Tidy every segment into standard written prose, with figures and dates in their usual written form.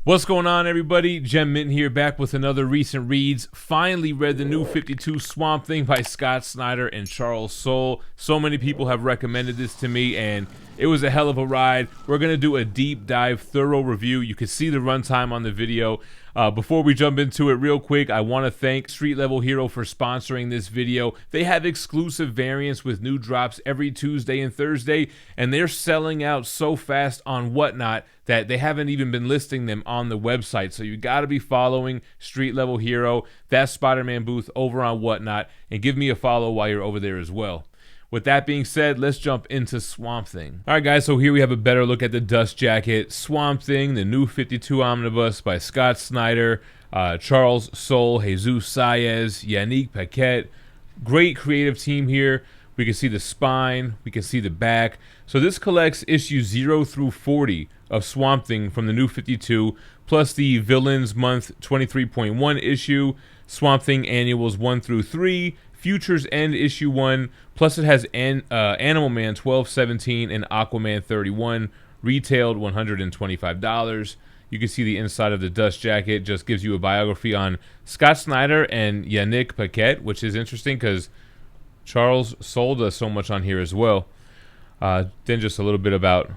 What's going on, everybody? GemMint here, back with another recent reads. Finally read the new 52 Swamp Thing by Scott Snyder and Charles Soule. So many people have recommended this to me, and it was a hell of a ride. We're going to do a deep dive, thorough review. You can see the runtime on the video. Before we jump into it real quick, I want to thank Street Level Hero for sponsoring this video. They have exclusive variants with new drops every Tuesday and Thursday, and they're selling out so fast on Whatnot that they haven't even been listing them on the website. So you got to be following Street Level Hero, that Spider-Man booth over on Whatnot, and give me a follow while you're over there as well. With that being said, let's jump into Swamp Thing. All right, guys, so here we have a better look at the dust jacket. Swamp Thing, the new 52 Omnibus by Scott Snyder, Charles Soule, Jesus Saez, Yannick Paquette. Great creative team here. We can see the spine, we can see the back. So this collects issues 0 through 40 of Swamp Thing from the new 52, plus the Villains Month 23.1 issue, Swamp Thing Annuals 1 through 3, Futures End issue 1, plus it has Animal Man 1217 and Aquaman 31, retailed $125. You can see the inside of the dust jacket. Just gives you a biography on Scott Snyder and Yannick Paquette, which is interesting because Charles Soule does so much on here as well. Then just a little bit about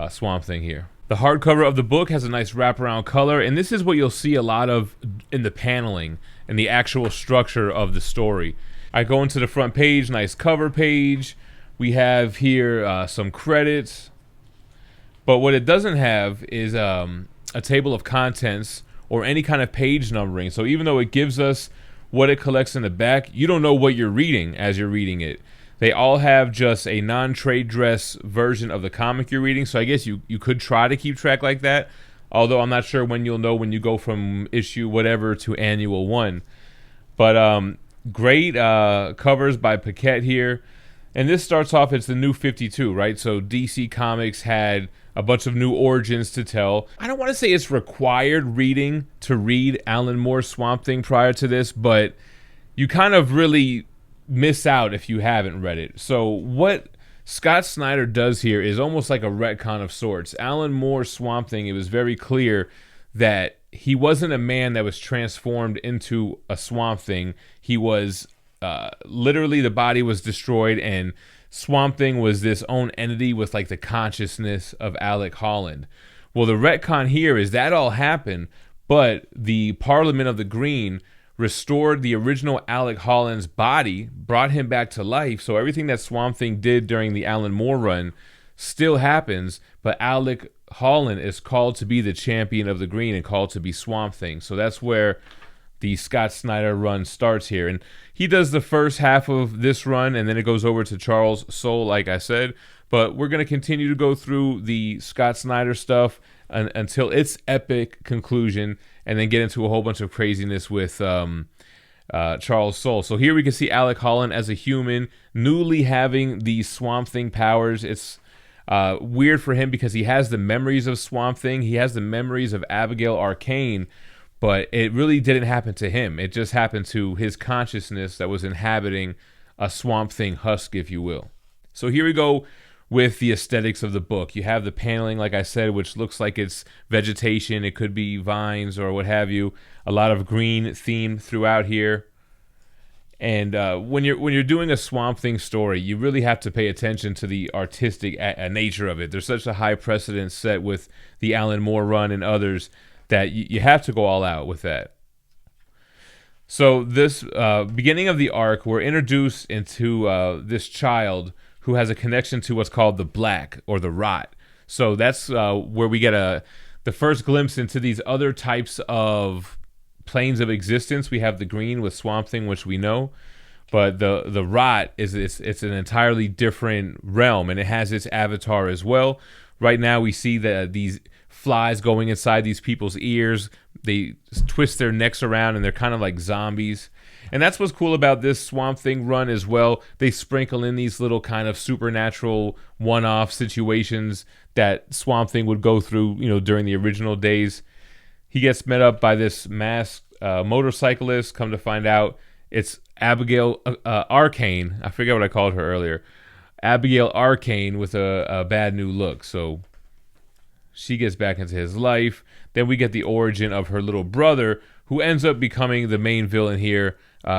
Swamp Thing here. The hardcover of the book has a nice wraparound color, and this is what you'll see a lot of in the paneling and the actual structure of the story. I go into the front page, nice cover page. We have here some credits, but what it doesn't have is a table of contents or any kind of page numbering. So even though it gives us what it collects in the back, you don't know what you're reading as you're reading it. They all have just a non-trade dress version of the comic you're reading, so I guess you could try to keep track like that, although I'm not sure when you'll know when you go from issue whatever to annual 1. But great covers by Paquette here. And this starts off, it's the new 52, right? So DC Comics had a bunch of new origins to tell. I don't want to say it's required reading to read Alan Moore's Swamp Thing prior to this, but you kind of really miss out if you haven't read it. So what Scott Snyder does here is almost like a retcon of sorts. Alan Moore's Swamp Thing, it was very clear that he wasn't a man that was transformed into a Swamp Thing. He was literally, the body was destroyed, and Swamp Thing was this own entity with like the consciousness of Alec Holland. Well, the retcon here is that all happened, but the Parliament of the Green restored the original Alec Holland's body, brought him back to life. So everything that Swamp Thing did during the Alan Moore run still happens, but Alec Holland is called to be the champion of the Green and called to be Swamp Thing. So that's where the Scott Snyder run starts here. And he does the first half of this run, and then it goes over to Charles Soule, like I said. But we're going to continue to go through the Scott Snyder stuff until its epic conclusion, and then get into a whole bunch of craziness with Charles Soule. So here we can see Alec Holland as a human, newly having the Swamp Thing powers. It's weird for him because he has the memories of Swamp Thing. He has the memories of Abigail Arcane, but it really didn't happen to him. It just happened to his consciousness that was inhabiting a Swamp Thing husk, if you will. So here we go with the aesthetics of the book. You have the paneling, like I said, which looks like it's vegetation. It could be vines or what have you. A lot of green theme throughout here. And when you're doing a Swamp Thing story, you really have to pay attention to the artistic nature of it. There's such a high precedent set with the Alan Moore run and others that you have to go all out with that. So this beginning of the arc, we're introduced into this child who has a connection to what's called the Black or the Rot. So that's where we get the first glimpse into these other types of planes of existence. We have the Green with Swamp Thing, which we know, but the Rot is it's an entirely different realm, and it has its avatar as well. Right now we see these flies going inside these people's ears. They twist their necks around, and they're kind of like zombies. And that's what's cool about this Swamp Thing run as well. They sprinkle in these little kind of supernatural one-off situations that Swamp Thing would go through, during the original days. He gets met up by this masked motorcyclist. Come to find out, it's Abigail Arcane. I forget what I called her earlier. Abigail Arcane with a bad new look. So She gets back into his life. Then we get the origin of her little brother, who ends up becoming the main villain here,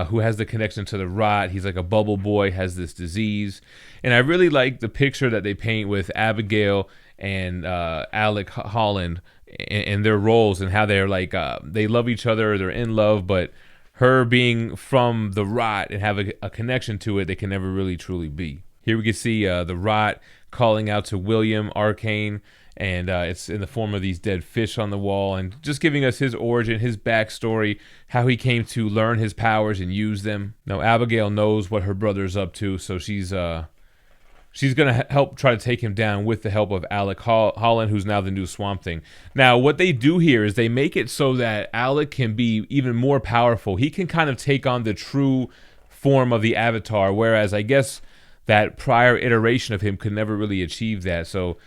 who has the connection to the Rot. He's like a bubble boy, has this disease. And I really like the picture that they paint with Abigail and Alec Holland and their roles, and how they're like, they love each other, they're in love, but her being from the Rot and have a connection to it, they can never really truly be. Here we can see the Rot calling out to William Arcane, and it's in the form of these dead fish on the wall, and just giving us his origin, his backstory, how he came to learn his powers and use them. Now Abigail knows what her brother's up to, so she's gonna help try to take him down with the help of Alec Holland, who's now the new Swamp Thing. Now what they do here is they make it so that Alec can be even more powerful. He can kind of take on the true form of the Avatar, whereas I guess that prior iteration of him could never really achieve that. So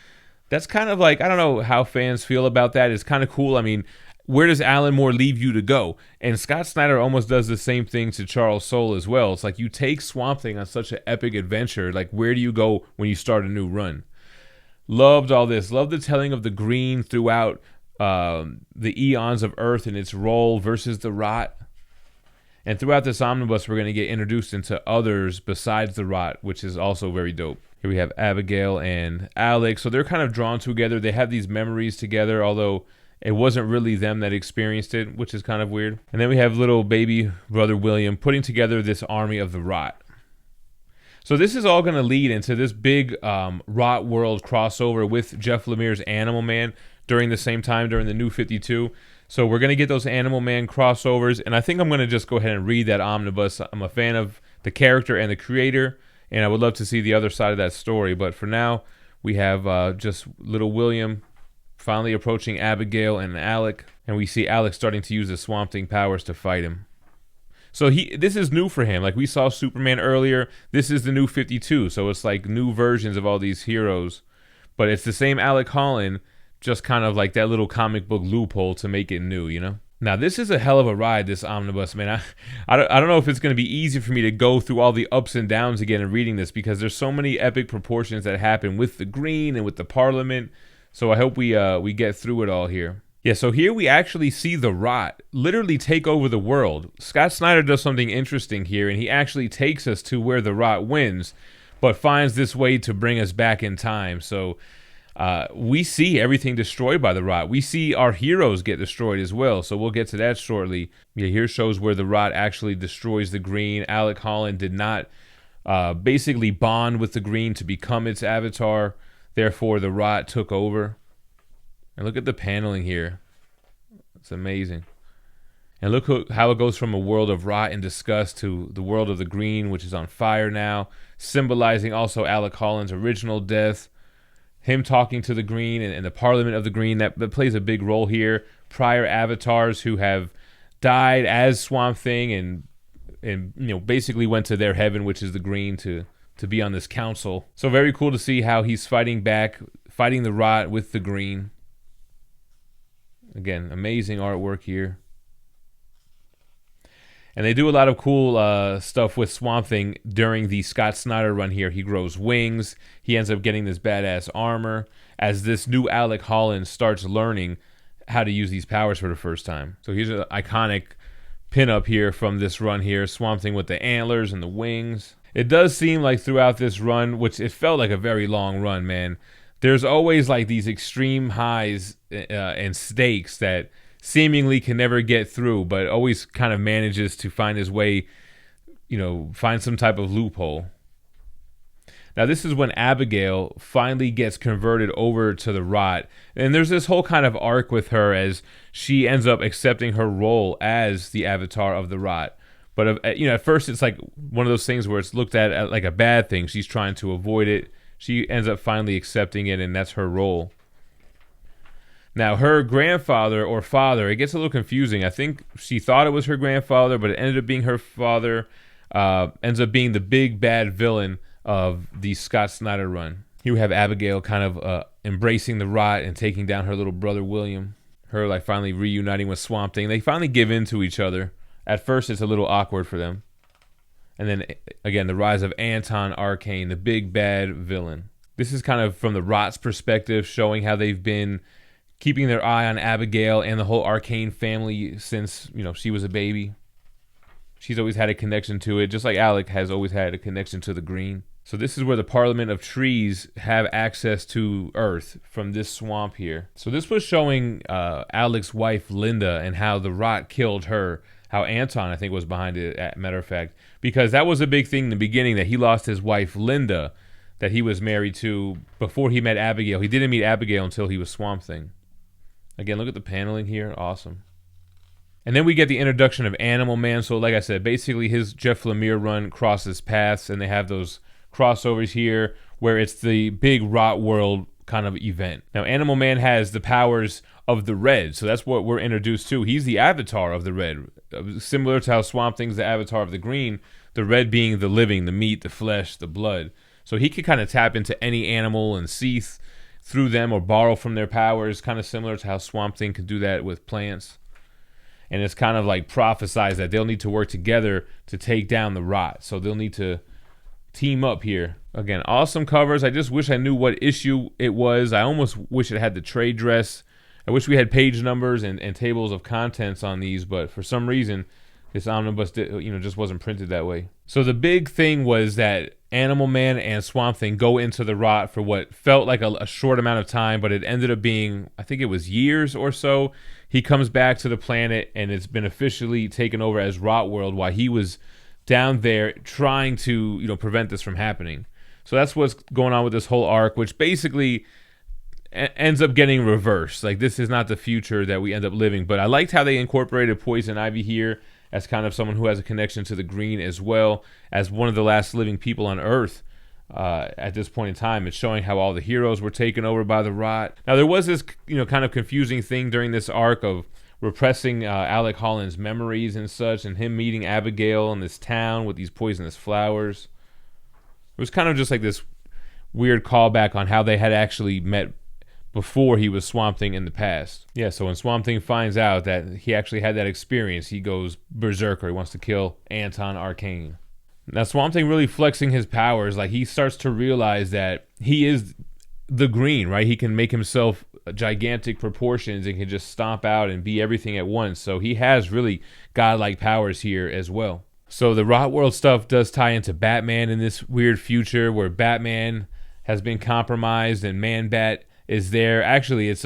that's kind of like, I don't know how fans feel about that. It's kind of cool. I mean, where does Alan Moore leave you to go? And Scott Snyder almost does the same thing to Charles Soule as well. It's like you take Swamp Thing on such an epic adventure. Like, where do you go when you start a new run? Loved all this. Loved the telling of the green throughout the eons of Earth and its role versus the Rot. And throughout this omnibus, we're going to get introduced into others besides the Rot, which is also very dope. Here we have Abigail and Alex. So they're kind of drawn together. They have these memories together, although it wasn't really them that experienced it, which is kind of weird. And then we have little baby brother William putting together this army of the Rot. So this is all going to lead into this big Rot world crossover with Jeff Lemire's Animal Man during the same time, during the New 52. So we're going to get those Animal Man crossovers, and I think I'm going to just go ahead and read that omnibus. I'm a fan of the character and the creator, and I would love to see the other side of that story. But for now, we have just little William finally approaching Abigail and Alec, and we see Alec starting to use the Swamp Thing powers to fight him. So this is new for him. Like we saw Superman earlier, this is the New 52, so it's like new versions of all these heroes. But it's the same Alec Holland, just kind of like that little comic book loophole to make it new, you know? Now, this is a hell of a ride, this omnibus, man. I don't know if it's going to be easy for me to go through all the ups and downs again in reading this, because there's so many epic proportions that happen with the Green and with the Parliament. So I hope we get through it all here. Yeah, so here we actually see the Rot literally take over the world. Scott Snyder does something interesting here, and he actually takes us to where the Rot wins, but finds this way to bring us back in time. So we see everything destroyed by the Rot. We see our heroes get destroyed as well, so we'll get to that shortly. Yeah, here shows where the Rot actually destroys the Green. Alec Holland did not basically bond with the Green to become its avatar. Therefore, the Rot took over. And look at the paneling here. It's amazing. And look how it goes from a world of rot and disgust to the world of the Green, which is on fire now, symbolizing also Alec Holland's original death. Him talking to the Green and the Parliament of the Green, that plays a big role here. Prior avatars who have died as Swamp Thing and you know, basically went to their heaven, which is the Green, to be on this council. So very cool to see how he's fighting back, fighting the Rot with the Green. Again, amazing artwork here. And they do a lot of cool stuff with Swamp Thing during the Scott Snyder run here. He grows wings. He ends up getting this badass armor as this new Alec Holland starts learning how to use these powers for the first time. So here's an iconic pinup here from this run here. Swamp Thing with the antlers and the wings. It does seem like throughout this run, which it felt like a very long run, man, there's always like these extreme highs and stakes that seemingly can never get through, but always kind of manages to find his way, you know, find some type of loophole. Now, this is when Abigail finally gets converted over to the Rot, and there's this whole kind of arc with her as she ends up accepting her role as the avatar of the Rot. But, you know, at first it's like one of those things where it's looked at like a bad thing. She's trying to avoid it. She ends up finally accepting it, and that's her role. Now, her grandfather or father, it gets a little confusing. I think she thought it was her grandfather, but it ended up being her father. Ends up being the big bad villain of the Scott Snyder run. Here we have Abigail kind of embracing the Rot and taking down her little brother William. Her like finally reuniting with Swamp Thing. They finally give in to each other. At first, it's a little awkward for them. And then, again, the rise of Anton Arcane, the big bad villain. This is kind of from the Rot's perspective, showing how they've been keeping their eye on Abigail and the whole Arcane family since, you know, she was a baby. She's always had a connection to it, just like Alec has always had a connection to the green. So this is where the Parliament of Trees have access to Earth from this swamp here. So this was showing Alec's wife, Linda, and how the Rot killed her. How Anton, I think, was behind it, matter of fact. Because that was a big thing in the beginning, that he lost his wife, Linda, that he was married to before he met Abigail. He didn't meet Abigail until he was Swamp Thing. Again, look at the paneling here. Awesome. And then we get the introduction of Animal Man. So like I said, basically his Jeff Lemire run crosses paths, and they have those crossovers here where it's the big Rot World kind of event. Now, Animal Man has the powers of the Red, so that's what we're introduced to. He's the avatar of the Red. Similar to how Swamp Thing's the avatar of the Green, the Red being the living, the meat, the flesh, the blood. So he could kind of tap into any animal and see through them or borrow from their powers, kind of similar to how Swamp Thing could do that with plants. And it's kind of like prophesized that they'll need to work together to take down the Rot. So they'll need to team up here. Again, awesome covers. I just wish I knew what issue it was. I almost wish it had the trade dress. I wish we had page numbers and tables of contents on these, but for some reason, this omnibus just wasn't printed that way. So the big thing was that Animal Man and Swamp Thing go into the Rot for what felt like a short amount of time, but it ended up being, I think it was years or so. He comes back to the planet, and it's been officially taken over as Rot World while he was down there trying to, prevent this from happening. So that's what's going on with this whole arc, which basically ends up getting reversed. Like, this is not the future that we end up living. But I liked how they incorporated Poison Ivy here as kind of someone who has a connection to the Green, as well as one of the last living people on Earth at this point in time. It's showing how all the heroes were taken over by the Rot. Now, there was this kind of confusing thing during this arc of repressing Alec Holland's memories and such, and him meeting Abigail in this town with these poisonous flowers. It was kind of just like this weird callback on how they had actually met before he was Swamp Thing in the past. Yeah, so when Swamp Thing finds out that he actually had that experience, he goes berserker. He wants to kill Anton Arcane. Now, Swamp Thing really flexing his powers. Like, he starts to realize that he is the Green, right? He can make himself gigantic proportions and can just stomp out and be everything at once. So he has really godlike powers here as well. So the Rot World stuff does tie into Batman in this weird future where Batman has been compromised and Man-Bat is there. Actually, it's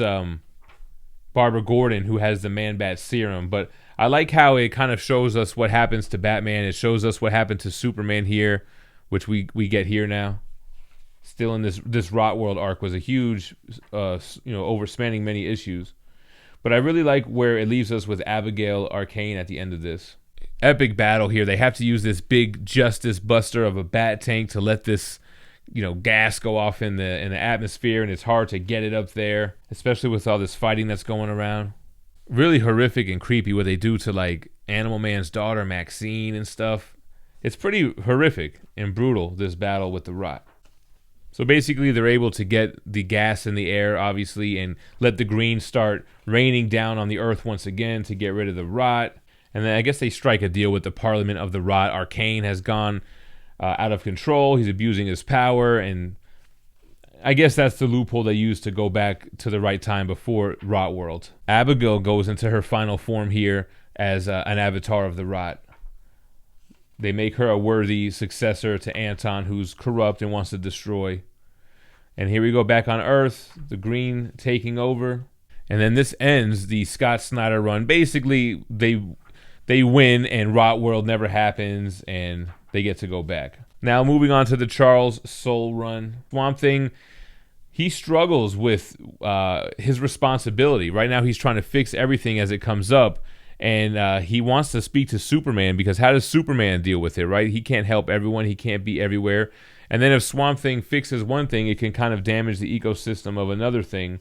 Barbara Gordon who has the Man-Bat serum. But I like how it kind of shows us what happens to Batman. It shows us what happened to Superman here, which we get here now. Still in this Rot World arc was a huge, overspanning many issues. But I really like where it leaves us with Abigail Arcane at the end of this. Epic battle here. They have to use this big Justice Buster of a bat tank to let this, gas go off in the atmosphere, and it's hard to get it up there, especially with all this fighting that's going around. Really horrific and creepy what they do to like Animal Man's daughter Maxine and stuff. It's pretty horrific and brutal, this battle with the Rot. So basically they're able to get the gas in the air, obviously, and let the Green start raining down on the Earth once again to get rid of the Rot. And then I guess they strike a deal with the Parliament of the Rot. Arcane has gone out of control. He's abusing his power, and I guess that's the loophole they use to go back to the right time before Rot World. Abigail goes into her final form here as an avatar of the Rot. They make her a worthy successor to Anton, who's corrupt and wants to destroy. And here we go back on Earth, the Green taking over. And then this ends the Scott Snyder run. Basically, they win and Rot World never happens, and they get to go back. Now, moving on to the Charles Soule run. Swamp Thing, he struggles with his responsibility. Right now, he's trying to fix everything as it comes up. And he wants to speak to Superman, because how does Superman deal with it, right? He can't help everyone. He can't be everywhere. And then if Swamp Thing fixes one thing, it can kind of damage the ecosystem of another thing.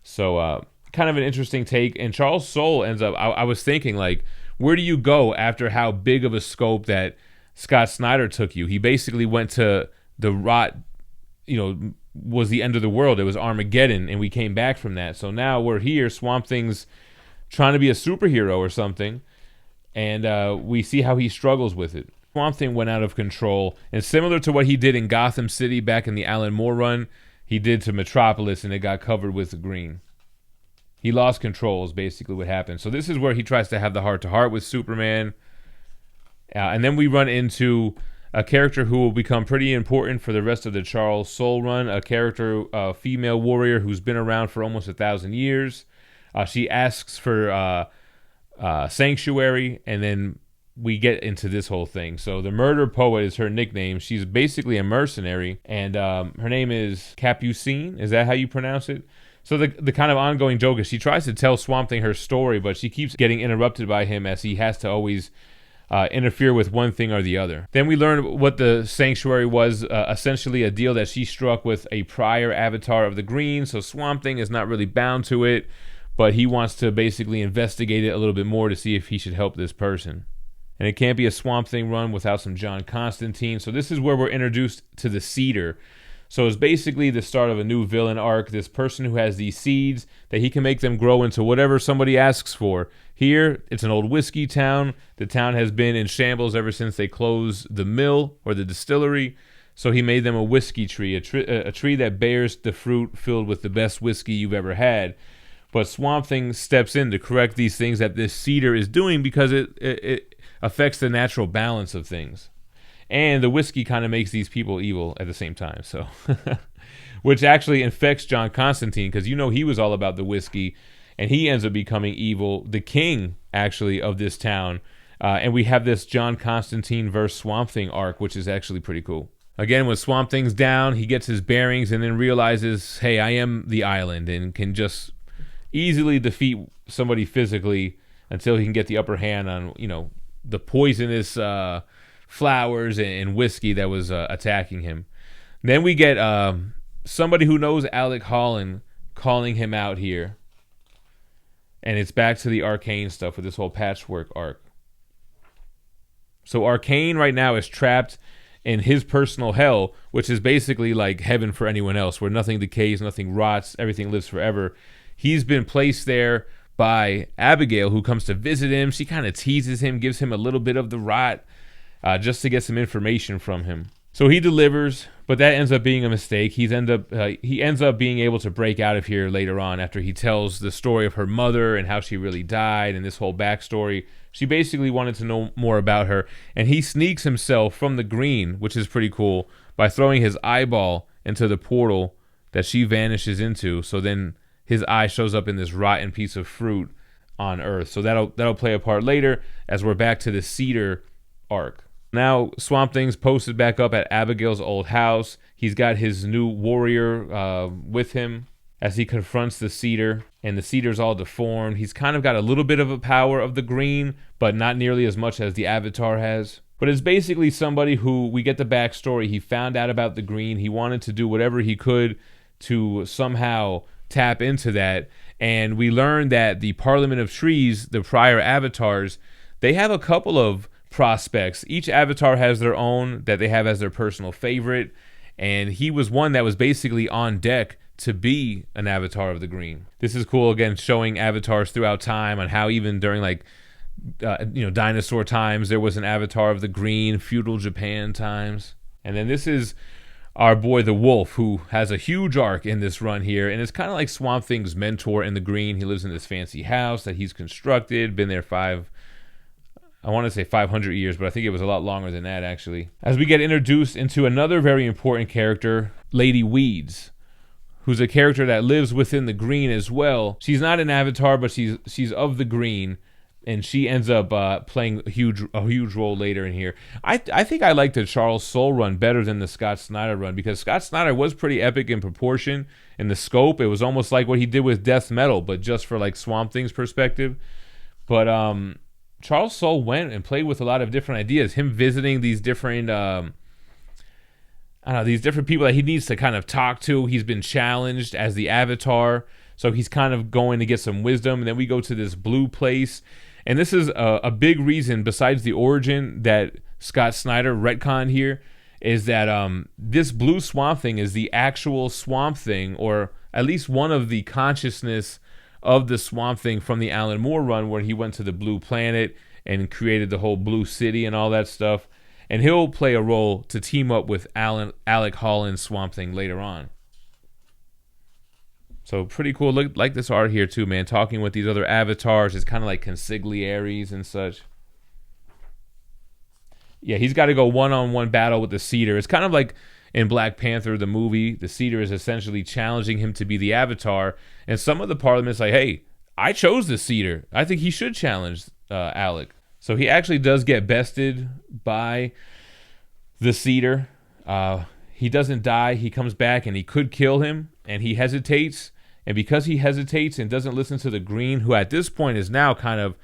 So kind of an interesting take. And Charles Soule ends up, I was thinking, like, where do you go after how big of a scope that Scott Snyder took you? He basically went to the Rot, was the end of the world. It was Armageddon, and we came back from that. So now we're here. Swamp Thing's trying to be a superhero or something, and we see how he struggles with it. Swamp Thing went out of control, and similar to what he did in Gotham City back in the Alan Moore run, he did to Metropolis, and it got covered with the green. He lost control is basically what happened. So this is where he tries to have the heart-to-heart with Superman. And then we run into a character who will become pretty important for the rest of the Charles Soule run, a character, a female warrior who's been around for almost 1,000 years. She asks for sanctuary, and then we get into this whole thing. So the Murder Poet is her nickname. She's basically a mercenary, and her name is Capucine. Is that how you pronounce it? So the kind of ongoing joke is she tries to tell Swamp Thing her story, but she keeps getting interrupted by him as he has to always interfere with one thing or the other. Then we learn what the sanctuary was, essentially a deal that she struck with a prior avatar of the Green, so Swamp Thing is not really bound to it, but he wants to basically investigate it a little bit more to see if he should help this person. And it can't be a Swamp Thing run without some John Constantine, so this is where we're introduced to the Cedar. So it's basically the start of a new villain arc, this person who has these seeds that he can make them grow into whatever somebody asks for. Here, it's an old whiskey town. The town has been in shambles ever since they closed the mill or the distillery. So he made them a whiskey tree, a tree that bears the fruit filled with the best whiskey you've ever had. But Swamp Thing steps in to correct these things that this cedar is doing because it affects the natural balance of things. And the whiskey kind of makes these people evil at the same time, so which actually infects John Constantine, because you know he was all about the whiskey, and he ends up becoming evil, the king actually of this town. And we have this John Constantine versus Swamp Thing arc, which is actually pretty cool. Again, when Swamp Thing's down, he gets his bearings and then realizes, hey, I am the island, and can just easily defeat somebody physically until he can get the upper hand on, you know, the poisonous flowers and whiskey that was attacking him. Then we get somebody who knows Alec Holland calling him out here. And it's back to the Arcane stuff with this whole patchwork arc. So Arcane right now is trapped in his personal hell, which is basically like heaven for anyone else, where nothing decays, nothing rots, everything lives forever. He's been placed there by Abigail, who comes to visit him. She kind of teases him, gives him a little bit of the rot, just to get some information from him. So he delivers, but that ends up being a mistake. He ends up being able to break out of here later on after he tells the story of her mother and how she really died and this whole backstory. She basically wanted to know more about her, and he sneaks himself from the Green, which is pretty cool, by throwing his eyeball into the portal that she vanishes into. So then his eye shows up in this rotten piece of fruit on Earth. So that'll play a part later as we're back to the Cedar arc. Now, Swamp Thing's posted back up at Abigail's old house. He's got his new warrior with him as he confronts the Cedar, and the Cedar's all deformed. He's kind of got a little bit of a power of the Green, but not nearly as much as the Avatar has. But it's basically somebody who, we get the backstory, he found out about the Green. He wanted to do whatever he could to somehow tap into that. And we learned that the Parliament of Trees, the prior avatars, they have a couple of prospects. Each avatar has their own that they have as their personal favorite, and he was one that was basically on deck to be an avatar of the Green. This is cool, again, showing avatars throughout time on how even during like dinosaur times there was an avatar of the Green, feudal Japan times. And then this is our boy the Wolf, who has a huge arc in this run here, and it's kind of like Swamp Thing's mentor in the Green. He lives in this fancy house that he's constructed, been there 500 years, but I think it was a lot longer than that, actually. As we get introduced into another very important character, Lady Weeds, who's a character that lives within the Green as well. She's not an avatar, but she's of the Green, and she ends up playing a huge role later in here. I think I like the Charles Soule run better than the Scott Snyder run, because Scott Snyder was pretty epic in proportion. In the scope, it was almost like what he did with Death Metal, but just for like Swamp Thing's perspective. But Charles Soule went and played with a lot of different ideas. Him visiting these different, these different people that he needs to kind of talk to. He's been challenged as the Avatar, so he's kind of going to get some wisdom. And then we go to this blue place, and this is a big reason, besides the origin that Scott Snyder retconned here, is that this blue Swamp Thing is the actual Swamp Thing, or at least one of the consciousness of the Swamp Thing from the Alan Moore run, where he went to the Blue Planet and created the whole Blue City and all that stuff. and he'll play a role to team up with Alec Holland's Swamp Thing later on. So pretty cool. Look, like this art here too, man. Talking with these other avatars. It's kind of like consiglieres and such. Yeah, he's got to go one-on-one battle with the Cedar. It's kind of like in Black Panther, the movie. The Cedar is essentially challenging him to be the Avatar. And some of the Parliament's like, hey, I chose the Cedar. I think he should challenge Alec. So he actually does get bested by the Cedar. He doesn't die. He comes back and he could kill him. And he hesitates. And because he hesitates and doesn't listen to the Green, who at this point is now kind of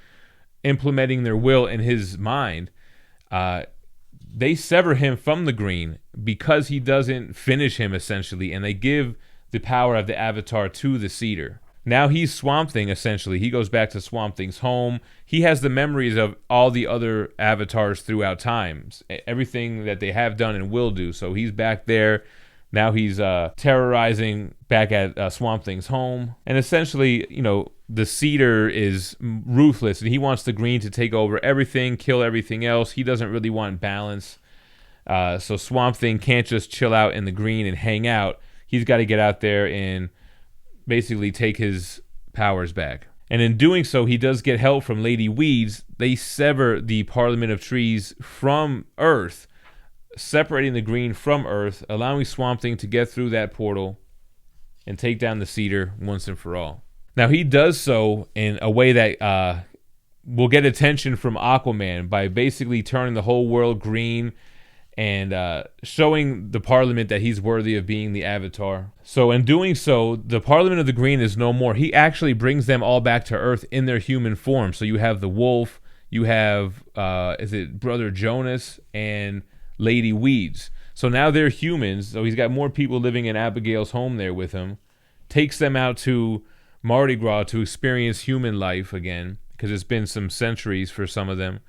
implementing their will in his mind, they sever him from the Green because he doesn't finish him, essentially, and they give the power of the Avatar to the Cedar. Now he's Swamp Thing, essentially. He goes back to Swamp Thing's home. He has the memories of all the other avatars throughout times, everything that they have done and will do. So he's back there. Now he's terrorizing back at Swamp Thing's home. And essentially, you know, the Cedar is ruthless, and he wants the Green to take over everything, kill everything else. He doesn't really want balance. So Swamp Thing can't just chill out in the Green and hang out. He's got to get out there and basically take his powers back. And in doing so, he does get help from Lady Weeds. They sever the Parliament of Trees from Earth, separating the Green from Earth, allowing Swamp Thing to get through that portal and take down the Cedar once and for all. Now, he does so in a way that will get attention from Aquaman by basically turning the whole world green and showing the Parliament that he's worthy of being the Avatar. So in doing so, the Parliament of the Green is no more. He actually brings them all back to Earth in their human form. So you have the Wolf, you have, is it Brother Jonas and Lady Weeds. So now they're humans. So he's got more people living in Abigail's home there with him. Takes them out to Mardi Gras to experience human life again, because it's been some centuries for some of them.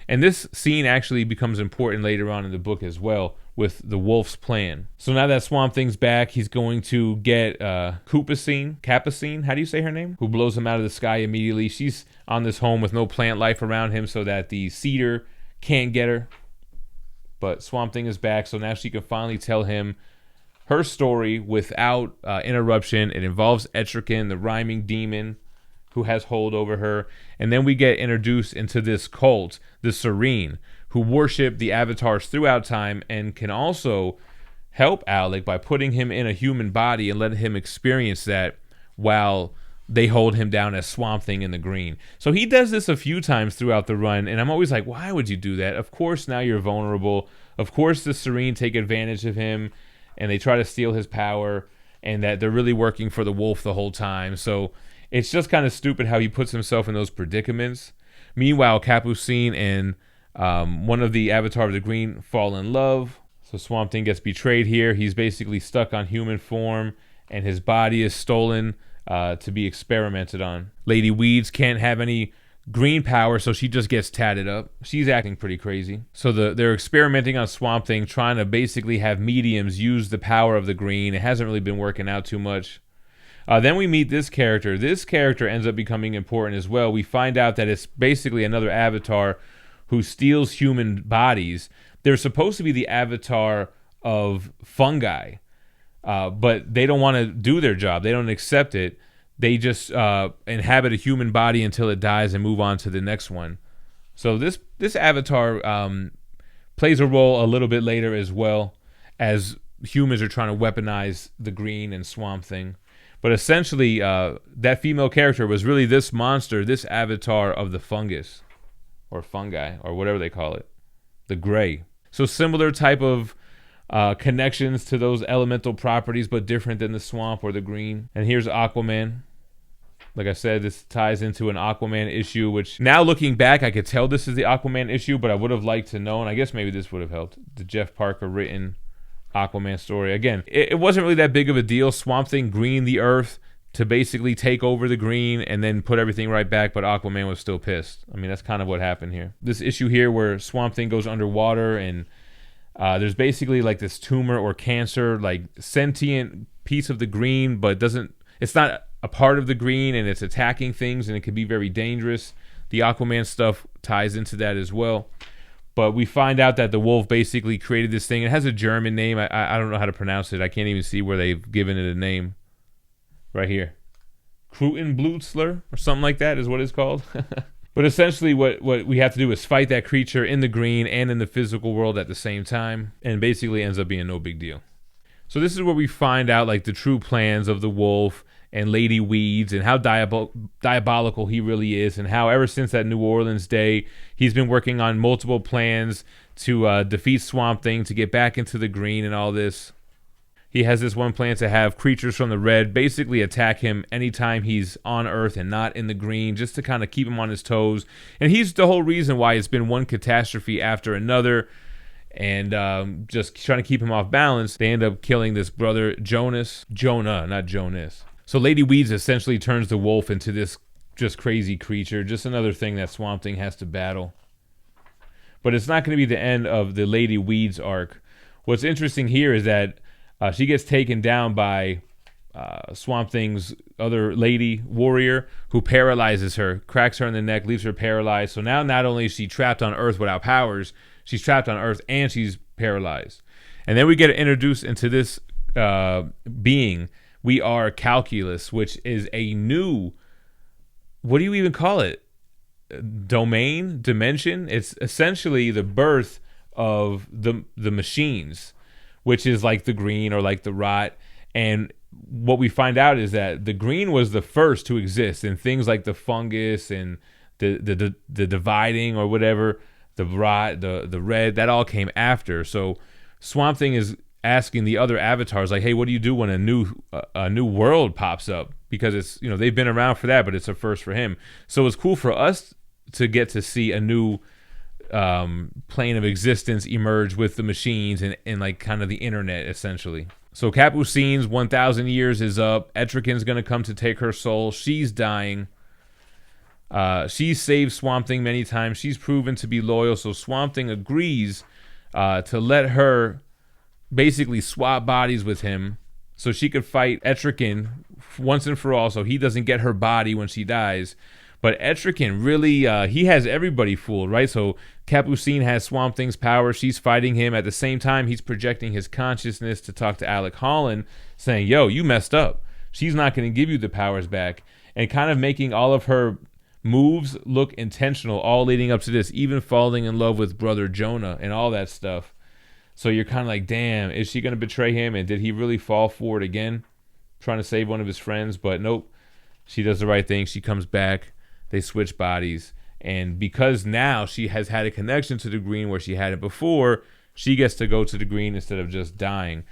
And this scene actually becomes important later on in the book as well, with the Wolf's plan. So now that Swamp Thing's back, he's going to get Capucine, how do you say her name? Who blows him out of the sky immediately. She's on this home with no plant life around him so that the Cedar can't get her. But Swamp Thing is back, so now she can finally tell him her story without interruption. It involves Etrigan, the rhyming demon, who has hold over her. And then we get introduced into this cult, the Serene, who worship the avatars throughout time and can also help Alec by putting him in a human body and letting him experience that while they hold him down as Swamp Thing in the Green. So he does this a few times throughout the run, and I'm always like, why would you do that? Of course now you're vulnerable. Of course the Serene take advantage of him, and they try to steal his power, and that they're really working for the Wolf the whole time. So it's just kind of stupid how he puts himself in those predicaments. Meanwhile, Capucine and one of the Avatar of the Green fall in love. So Swamp Thing gets betrayed here. He's basically stuck on human form, and his body is stolen to be experimented on. Lady Weeds can't have any green power, so she just gets tatted up. She's acting pretty crazy. So they're experimenting on Swamp Thing, trying to basically have mediums use the power of the Green. It hasn't really been working out too much. Then we meet this character. This character ends up becoming important as well. We find out that it's basically another avatar who steals human bodies. They're supposed to be the avatar of fungi, but they don't want to do their job. They don't accept it. They just inhabit a human body until it dies and move on to the next one. So this avatar plays a role a little bit later as well, as humans are trying to weaponize the Green and Swamp Thing. But essentially, that female character was really this monster, this avatar of the fungus, or fungi, or whatever they call it, the gray. So similar type of connections to those elemental properties, but different than the swamp or the Green. And here's Aquaman. Like I said, this ties into an Aquaman issue, which now looking back, I could tell this is the Aquaman issue, but I would have liked to know, and I guess maybe this would have helped, the Jeff Parker written Aquaman story. Again, it wasn't really that big of a deal. Swamp Thing greened the earth to basically take over the Green and then put everything right back, but Aquaman was still pissed. I mean, that's kind of what happened here. This issue here where Swamp Thing goes underwater and there's basically like this tumor or cancer, like sentient piece of the Green, but it's not a part of the Green, and it's attacking things, and it can be very dangerous. The Aquaman stuff ties into that as well. But we find out that the wolf basically created this thing. It has a German name. I don't know how to pronounce it. I can't even see where they've given it a name. Right here. Krutenblutzler or something like that is what it's called. But essentially what we have to do is fight that creature in the green and in the physical world at the same time. And basically ends up being no big deal. So this is where we find out like the true plans of the wolf and Lady Weeds and how diabolical he really is, and how ever since that New Orleans day, he's been working on multiple plans to defeat Swamp Thing, to get back into the green and all this. He has this one plan to have creatures from the red basically attack him anytime he's on Earth and not in the green, just to kind of keep him on his toes. And he's the whole reason why it's been one catastrophe after another. And just trying to keep him off balance, they end up killing this brother Jonah, not Jonas. So Lady Weeds essentially turns the wolf into this just crazy creature, just another thing that Swamp Thing has to battle. But it's not going to be the end of the Lady Weeds arc. What's interesting here is that she gets taken down by Swamp Thing's other lady warrior, who paralyzes her, cracks her in the neck, leaves her paralyzed. So now not only is she trapped on Earth without powers, she's trapped on Earth and she's paralyzed. And then we get introduced into this being. We are Calculus, which is a new, what do you even call it? Dimension? It's essentially the birth of the machines, which is like the green or like the rot. And what we find out is that the green was the first to exist, and things like the fungus and the dividing or whatever, the rot, the red, that all came after. So Swamp Thing is asking the other avatars, like, hey, what do you do when a new world pops up? Because it's, you know, they've been around for that, but it's a first for him. So it's cool for us to get to see a new plane of existence emerge with the machines and like kind of the internet, essentially. So Capucine's 1,000 years is up. Etrigan's going to come to take her soul. She's dying. She's saved Swamp Thing many times. She's proven to be loyal. So Swamp Thing agrees to let her basically swap bodies with him so she could fight Etrigan once and for all, so he doesn't get her body when she dies. But Etrigan really, he has everybody fooled, right? So Capucine has Swamp Thing's power. She's fighting him. At the same time, he's projecting his consciousness to talk to Alec Holland, saying, yo, you messed up. She's not going to give you the powers back. And kind of making all of her moves look intentional, all leading up to this, even falling in love with brother Jonah and all that stuff. So you're kind of like, damn, is she going to betray him? And did he really fall for it again, trying to save one of his friends? But nope, she does the right thing. She comes back. They switch bodies. And because now she has had a connection to the green where she had it before, she gets to go to the green instead of just dying.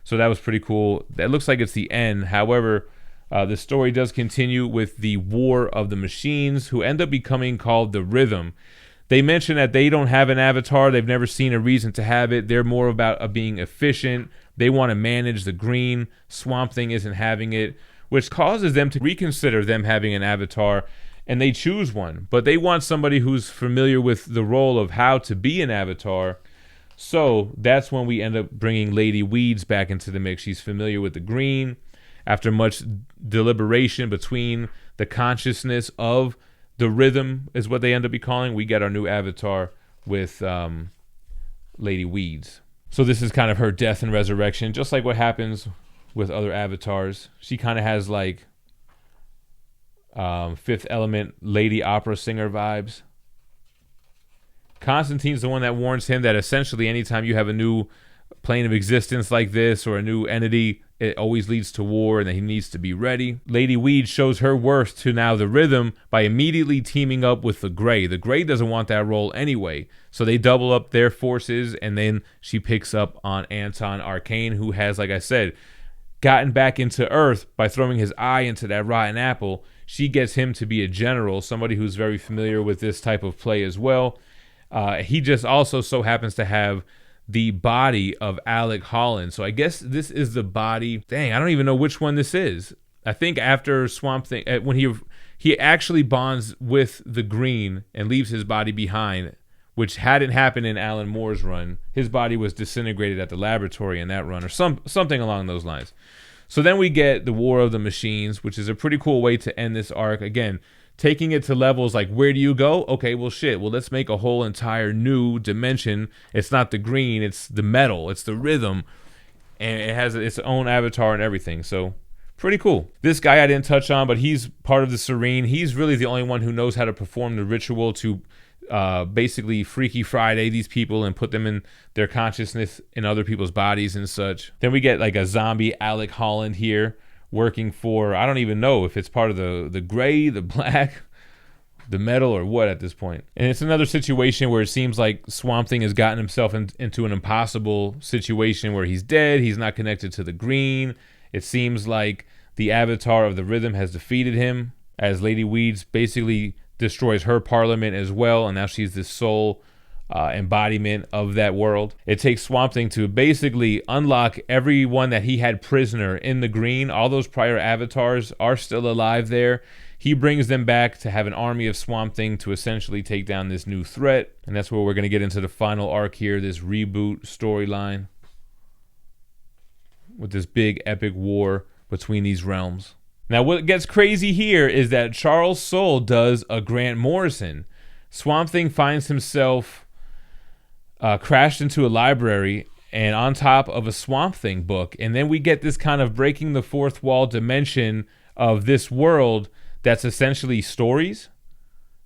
So that was pretty cool. That looks like it's the end. However, the story does continue with the War of the Machines, who end up becoming called the Rhythm. They mention that they don't have an avatar. They've never seen a reason to have it. They're more about being efficient. They want to manage the green. Swamp Thing isn't having it, which causes them to reconsider them having an avatar, and they choose one. But they want somebody who's familiar with the role of how to be an avatar. So that's when we end up bringing Lady Weeds back into the mix. She's familiar with the green. After much deliberation between the consciousness of the Rhythm is what they end up be calling, we get our new avatar with Lady Weeds. So this is kind of her death and resurrection, just like what happens with other avatars. She kind of has like Fifth Element lady opera singer vibes. Constantine's the one that warns him that essentially anytime you have a new plane of existence like this or a new entity, it always leads to war and that he needs to be ready. Lady Weed shows her worth to now the Rhythm by immediately teaming up with the Gray. The Gray doesn't want that role anyway, so they double up their forces, and then she picks up on Anton Arcane, who has, like I said, gotten back into Earth by throwing his eye into that rotten apple. She gets him to be a general, somebody who's very familiar with this type of play as well. He just also so happens to have the body of Alec Holland. So I guess this is the body. Dang, I don't even know which one this is. I think after Swamp Thing, when he actually bonds with the green and leaves his body behind, which hadn't happened in Alan Moore's run. His body was disintegrated at the laboratory in that run, or something along those lines. So then we get the War of the Machines, which is a pretty cool way to end this arc. Again, taking it to levels like, where do you go? Okay, well, shit. Well, let's make a whole entire new dimension. It's not the green, it's the metal, it's the rhythm, and it has its own avatar and everything. So pretty cool. This guy I didn't touch on, but he's part of the Serene. He's really the only one who knows how to perform the ritual to basically Freaky Friday these people and put them in their consciousness in other people's bodies and such. Then we get like a zombie Alec Holland here working for, I don't even know if it's part of the gray, the black, the metal, or what at this point. And it's another situation where it seems like Swamp Thing has gotten himself into an impossible situation where he's dead, he's not connected to the green. It seems like the avatar of the rhythm has defeated him, as Lady Weeds basically destroys her parliament as well, and now she's the sole embodiment of that world. It takes Swamp Thing to basically unlock everyone that he had prisoner in the green. All those prior avatars are still alive there. He brings them back to have an army of Swamp Thing to essentially take down this new threat, and that's where we're going to get into the final arc here, this reboot storyline with this big epic war between these realms. Now, what gets crazy here is that Charles Soule does a Grant Morrison. Swamp Thing finds himself crashed into a library and on top of a Swamp Thing book. And then we get this kind of breaking the fourth wall dimension of this world that's essentially stories,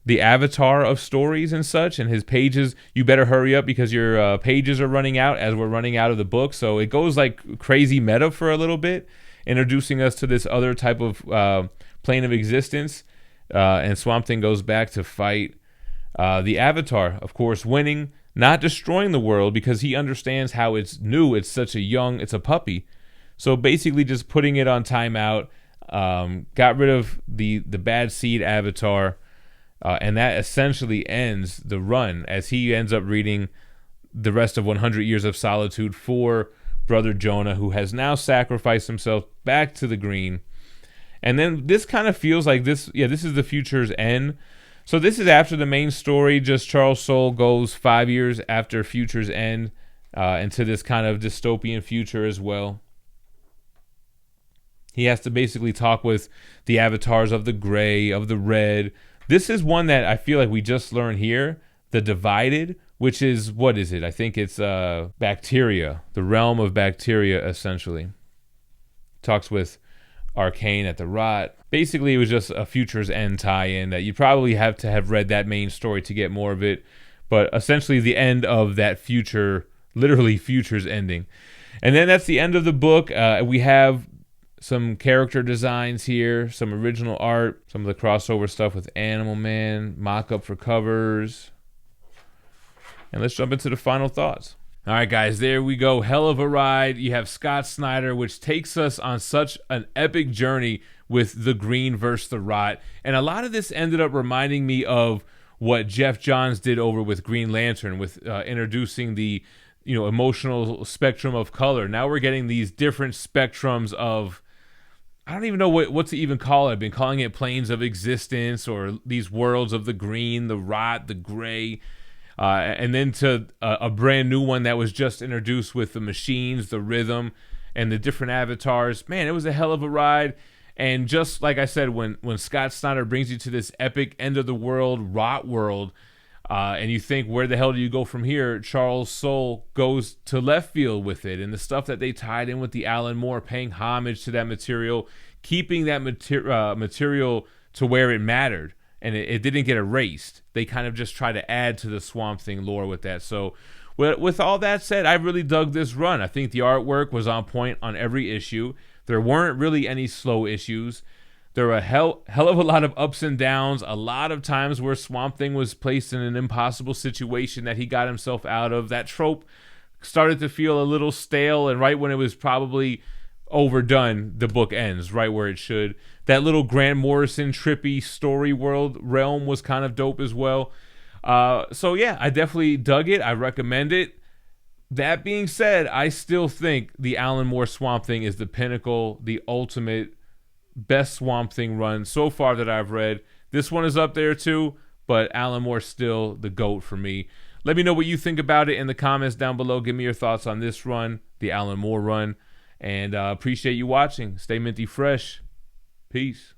the avatar of stories and such, and his pages. You better hurry up because your pages are running out as we're running out of the book. So it goes like crazy meta for a little bit, introducing us to this other type of plane of existence. And Swamp Thing goes back to fight the avatar, of course, winning, not destroying the world because he understands how it's new. It's such a young, it's a puppy. So basically just putting it on timeout, got rid of the bad seed avatar, and that essentially ends the run as he ends up reading the rest of 100 Years of Solitude for Brother Jonah, who has now sacrificed himself back to the green. And then this kind of feels like this is the Future's End. So this is after the main story, just Charles Soule goes 5 years after Future's End into this kind of dystopian future as well. He has to basically talk with the avatars of the gray, of the red. This is one that I feel like we just learned here, the Divided, which is, what is it? I think it's bacteria, the realm of bacteria, essentially. Talks with Arcane at the Rot. Basically, it was just a Future's End tie-in that you probably have to have read that main story to get more of it. But essentially the end of that future, literally Future's ending. And then that's the end of the book. We have some character designs here, some original art, some of the crossover stuff with Animal Man, mock-up for covers. And let's jump into the final thoughts. All right, guys, there we go. Hell of a ride. You have Scott Snyder, which takes us on such an epic journey with the Green versus the Rot. And a lot of this ended up reminding me of what Jeff Johns did over with Green Lantern, with introducing the emotional spectrum of color. Now we're getting these different spectrums of, I don't even know what to even call it. I've been calling it planes of existence, or these worlds of the green, the rot, the gray. And then to a brand new one that was just introduced with the machines, the rhythm, and the different avatars. Man, it was a hell of a ride. And just like I said, when Scott Snyder brings you to this epic end of the world, rot world, and you think, where the hell do you go from here? Charles Soule goes to left field with it, and the stuff that they tied in with the Alan Moore, paying homage to that material, keeping that material to where it mattered. And it didn't get erased. They kind of just try to add to the Swamp Thing lore with that. So with all that said, I really dug this run. I think the artwork was on point on every issue. There weren't really any slow issues. There were a hell of a lot of ups and downs, a lot of times where Swamp Thing was placed in an impossible situation that he got himself out of. That trope started to feel a little stale, and right when it was probably overdone, the book ends right where it should. That little Grant Morrison trippy story world realm was kind of dope as well. So yeah, I definitely dug it. I recommend it. That being said, I still think the Alan Moore Swamp Thing is the pinnacle, the ultimate best Swamp Thing run so far that I've read. This one is up there too, but Alan Moore's still the GOAT for me. Let me know what you think about it in the comments down below. Give me your thoughts on this run, the Alan Moore run. And appreciate you watching. Stay minty fresh. Peace.